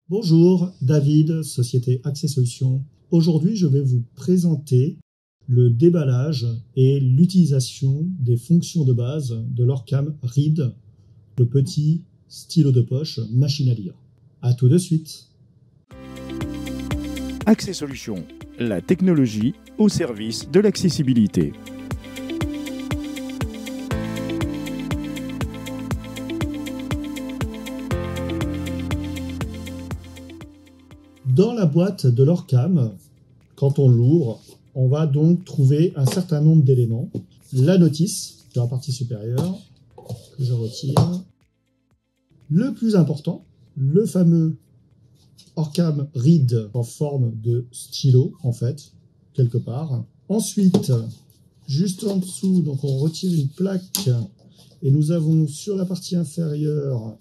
Bonjour, David, Société Accès Solutions. Aujourd'hui, je vais vous présenter le déballage et l'utilisation des fonctions de base de l'Orcam Read, le petit stylo de poche machine à lire. À tout de suite. Accès Solutions, la technologie au service de l'accessibilité. Dans la boîte de l'Orcam, quand on l'ouvre, on va donc trouver un certain nombre d'éléments. La notice, sur la partie supérieure, que je retire. Le plus important, le fameux Orcam Read en forme de stylo, en fait, quelque part. Ensuite, juste en dessous, donc on retire une plaque et nous avons sur la partie inférieure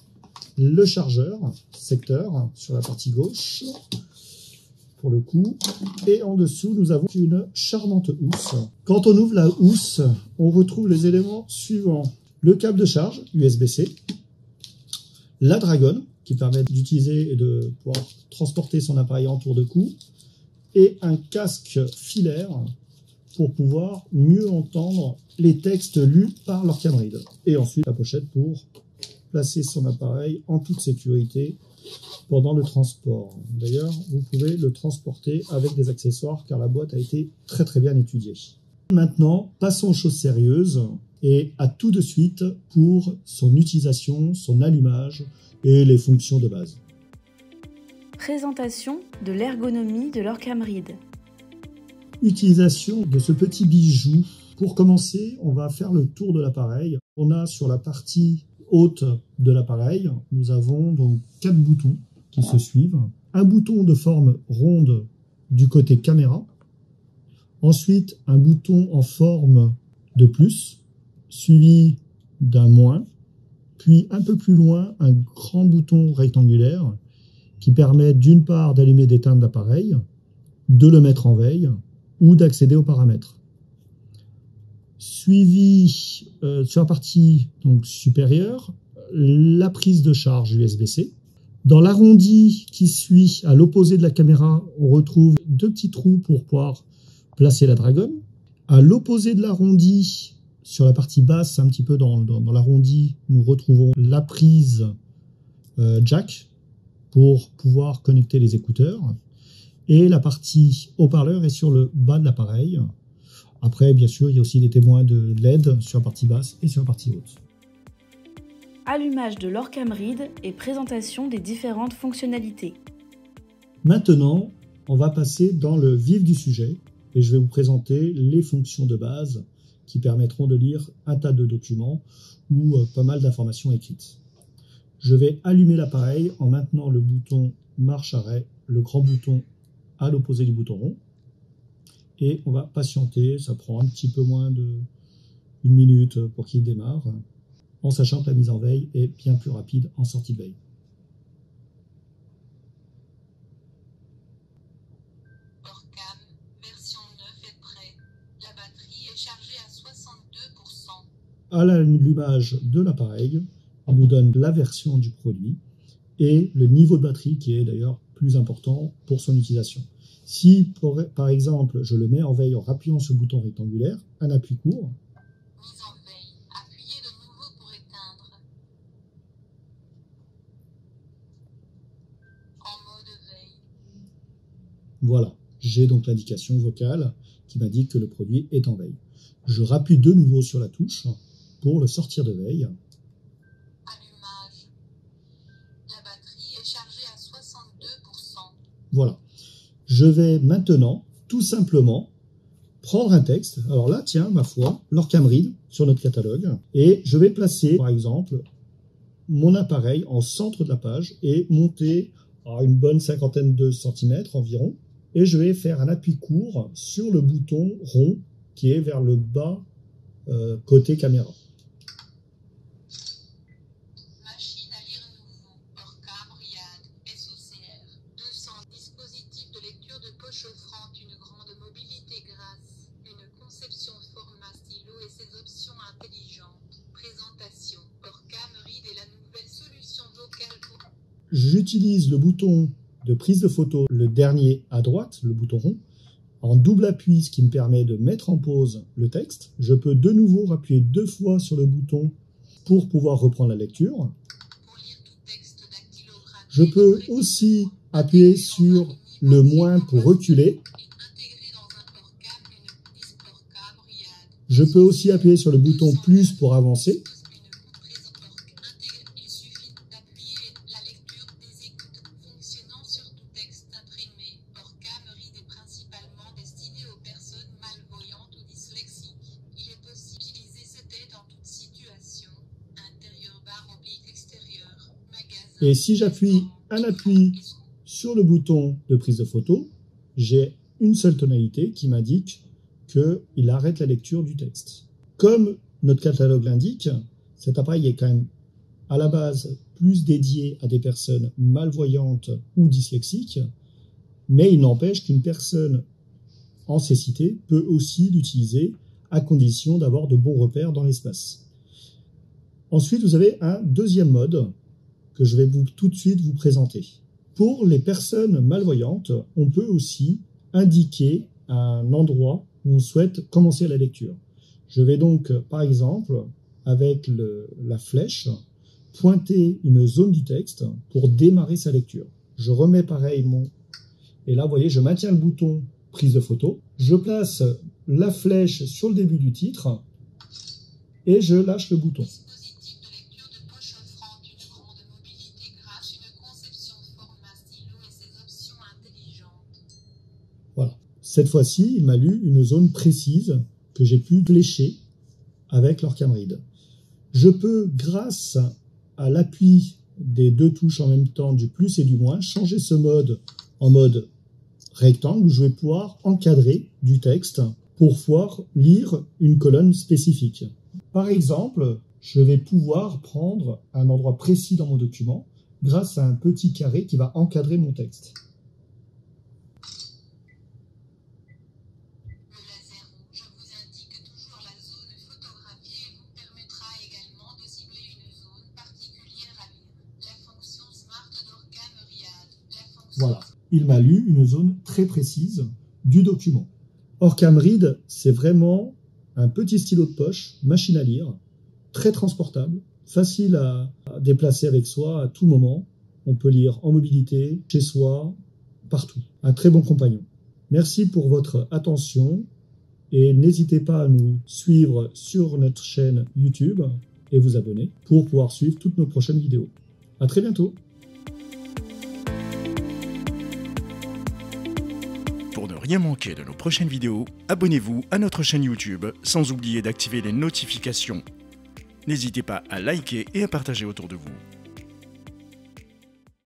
le chargeur, secteur, sur la partie gauche, pour le coup. Et en dessous, nous avons une charmante housse. Quand on ouvre la housse, on retrouve les éléments suivants. Le câble de charge, USB-C, la dragonne, qui permet d'utiliser et de pouvoir transporter son appareil en tour de cou, et un casque filaire pour pouvoir mieux entendre les textes lus par l'Orcam Read. Et ensuite, la pochette pour placer son appareil en toute sécurité pendant le transport. D'ailleurs, vous pouvez le transporter avec des accessoires car la boîte a été très très bien étudiée. Maintenant, passons aux choses sérieuses et à tout de suite pour son utilisation, son allumage et les fonctions de base. Présentation de l'ergonomie de l'Orcam Read. Utilisation de ce petit bijou. Pour commencer, on va faire le tour de l'appareil. On a sur la partie haute de l'appareil, nous avons donc 4 boutons qui se suivent. Un bouton de forme ronde du côté caméra. Ensuite, un bouton en forme de plus, suivi d'un moins. Puis un peu plus loin, un grand bouton rectangulaire qui permet d'une part d'allumer et d'éteindre l'appareil, de le mettre en veille ou d'accéder aux paramètres. Suivi sur la partie donc, supérieure, la prise de charge USB-C. Dans l'arrondi qui suit à l'opposé de la caméra, on retrouve 2 petits trous pour pouvoir placer la dragonne. À l'opposé de l'arrondi, sur la partie basse, un petit peu dans l'arrondi, nous retrouvons la prise jack pour pouvoir connecter les écouteurs. Et la partie haut-parleur est sur le bas de l'appareil. Après, bien sûr, il y a aussi des témoins de LED sur la partie basse et sur la partie haute. Allumage de l'Orcam Read et présentation des différentes fonctionnalités. Maintenant, on va passer dans le vif du sujet et je vais vous présenter les fonctions de base qui permettront de lire un tas de documents ou pas mal d'informations écrites. Je vais allumer l'appareil en maintenant le bouton marche-arrêt, le grand bouton à l'opposé du bouton rond. Et on va patienter, ça prend un petit peu moins d'1 minute pour qu'il démarre, en sachant que la mise en veille est bien plus rapide en sortie de veille. Orcam, version 9 est prêt. La batterie est chargée à 62%. À l'allumage de l'appareil, on nous donne la version du produit et le niveau de batterie qui est d'ailleurs plus important pour son utilisation. Si, par exemple, je le mets en veille en appuyant sur le bouton rectangulaire, un appui court. Mise en veille. Appuyez de nouveau pour éteindre. En mode veille. Voilà, j'ai donc l'indication vocale qui m'indique que le produit est en veille. Je rappuie de nouveau sur la touche pour le sortir de veille. Allumage. La batterie est chargée à 62%. Voilà. Je vais maintenant, tout simplement, prendre un texte. Alors là, tiens, ma foi, l'Orcam Read sur notre catalogue. Et je vais placer, par exemple, mon appareil en centre de la page et monter à une bonne 50aine de centimètres environ. Et je vais faire un appui court sur le bouton rond qui est vers le bas côté caméra. Machine à lire nouveau. Orcam Read SOCR. 200 dispositifs de lecture de poche offrant une grande mobilité grâce une conception format stylo et ses options intelligentes. Présentation. Orcam Read est la nouvelle solution vocale pour j'utilise le bouton de prise de photo, le dernier à droite, le bouton rond, en double appui, ce qui me permet de mettre en pause le texte. Je peux de nouveau appuyer 2 fois sur le bouton pour pouvoir reprendre la lecture. Je peux aussi appuyer sur le moins pour reculer. Je peux aussi appuyer sur le bouton plus pour avancer. Et si j'appuie un appui sur le bouton de prise de photo, j'ai une seule tonalité qui m'indique qu'il arrête la lecture du texte. Comme notre catalogue l'indique, cet appareil est quand même à la base plus dédié à des personnes malvoyantes ou dyslexiques, mais il n'empêche qu'une personne en cécité peut aussi l'utiliser à condition d'avoir de bons repères dans l'espace. Ensuite, vous avez un deuxième mode que je vais tout de suite vous présenter. Pour les personnes malvoyantes, on peut aussi indiquer un endroit où on souhaite commencer la lecture. Je vais donc, par exemple, avec la flèche, pointer une zone du texte pour démarrer sa lecture. Je remets pareil Et là, vous voyez, je maintiens le bouton prise de photo. Je place la flèche sur le début du titre et je lâche le bouton. Voilà. Cette fois-ci, il m'a lu une zone précise que j'ai pu flécher avec l'Orcam Read. Je peux, grâce à l'appui des 2 touches en même temps, du plus et du moins, changer ce mode en mode rectangle où je vais pouvoir encadrer du texte pour pouvoir lire une colonne spécifique. Par exemple, je vais pouvoir prendre un endroit précis dans mon document grâce à un petit carré qui va encadrer mon texte. Voilà, il m'a lu une zone très précise du document. Orcam Read, c'est vraiment un petit stylo de poche, machine à lire, très transportable, facile à déplacer avec soi à tout moment. On peut lire en mobilité, chez soi, partout. Un très bon compagnon. Merci pour votre attention et n'hésitez pas à nous suivre sur notre chaîne YouTube et vous abonner pour pouvoir suivre toutes nos prochaines vidéos. À très bientôt. Pour ne rien manquer de nos prochaines vidéos, abonnez-vous à notre chaîne YouTube sans oublier d'activer les notifications. N'hésitez pas à liker et à partager autour de vous.